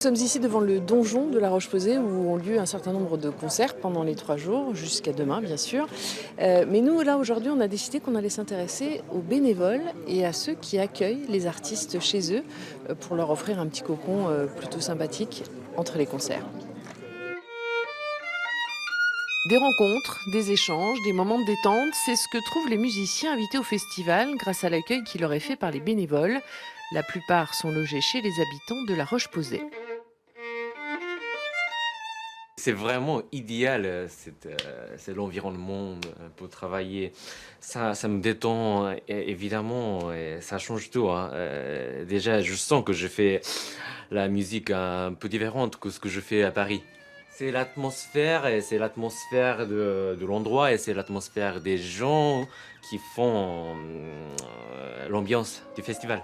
Nous sommes ici devant le donjon de La Roche-Posay où ont lieu un certain nombre de concerts pendant les 3 jours, jusqu'à demain bien sûr. Mais nous, là, aujourd'hui, on a décidé qu'on allait s'intéresser aux bénévoles et à ceux qui accueillent les artistes chez eux pour leur offrir un petit cocon plutôt sympathique entre les concerts. Des rencontres, des échanges, des moments de détente, c'est ce que trouvent les musiciens invités au festival grâce à l'accueil qui leur est fait par les bénévoles. La plupart sont logés chez les habitants de La Roche-Posay. C'est vraiment idéal, c'est l'environnement pour travailler. Ça me détend, évidemment, et ça change tout, hein. Déjà, je sens que je fais la musique un peu différente que ce que je fais à Paris. C'est l'atmosphère, et c'est l'atmosphère de l'endroit, et c'est l'atmosphère des gens qui font l'ambiance du festival.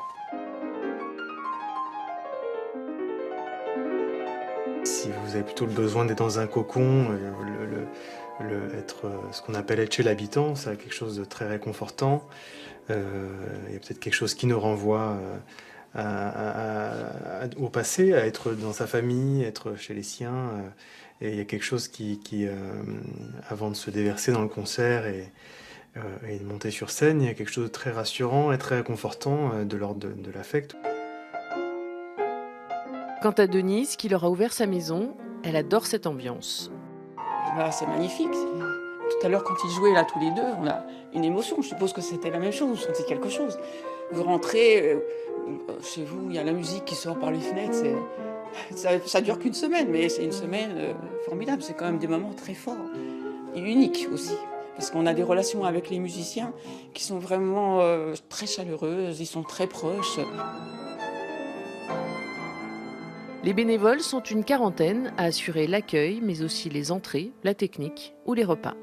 Si vous avez plutôt le besoin d'être dans un cocon, ce qu'on appelle être chez l'habitant, c'est quelque chose de très réconfortant. Il y a peut-être quelque chose qui nous renvoie au passé, à être dans sa famille, être chez les siens. Et il y a quelque chose avant de se déverser dans le concert et de monter sur scène, il y a quelque chose de très rassurant et très réconfortant de l'ordre de l'affect. Quant à Denise, qui leur a ouvert sa maison, elle adore cette ambiance. Bah, c'est magnifique. Tout à l'heure, quand ils jouaient là tous les deux, on a une émotion. Je suppose que c'était la même chose, vous sentez quelque chose. Vous rentrez, chez vous, il y a la musique qui sort par les fenêtres. Ça dure qu'une semaine, mais c'est une semaine formidable. C'est quand même des moments très forts et uniques aussi. Parce qu'on a des relations avec les musiciens qui sont vraiment très chaleureuses, ils sont très proches. Les bénévoles sont une quarantaine à assurer l'accueil, mais aussi les entrées, la technique ou les repas.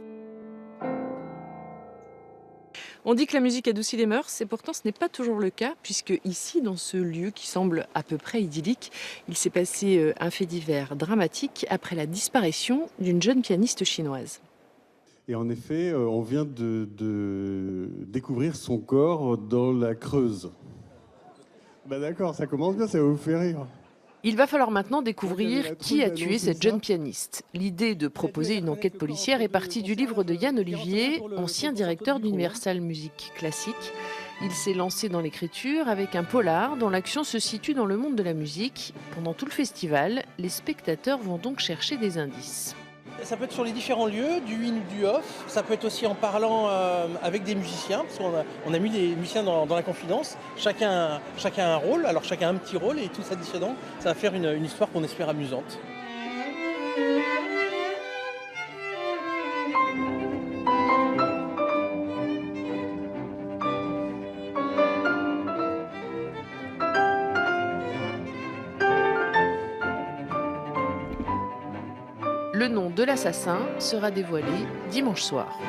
On dit que la musique adoucit les mœurs, et pourtant ce n'est pas toujours le cas, puisque ici, dans ce lieu qui semble à peu près idyllique, il s'est passé un fait divers dramatique après la disparition d'une jeune pianiste chinoise. Et en effet, on vient de découvrir son corps dans la Creuse. Bah d'accord, ça commence bien, ça va vous faire rire. Il va falloir maintenant découvrir qui a tué cette jeune pianiste. L'idée de proposer une enquête policière est partie du livre de Yann Olivier, ancien directeur d'Universal Musique Classique. Il s'est lancé dans l'écriture avec un polar dont l'action se situe dans le monde de la musique. Pendant tout le festival, les spectateurs vont donc chercher des indices. Ça peut être sur les différents lieux, du in ou du off. Ça peut être aussi en parlant avec des musiciens, parce qu'on a mis les musiciens dans la confidence. Chacun a un rôle, alors chacun a un petit rôle, et tout s'additionnant, ça va faire une histoire qu'on espère amusante. Le nom de l'assassin sera dévoilé dimanche soir.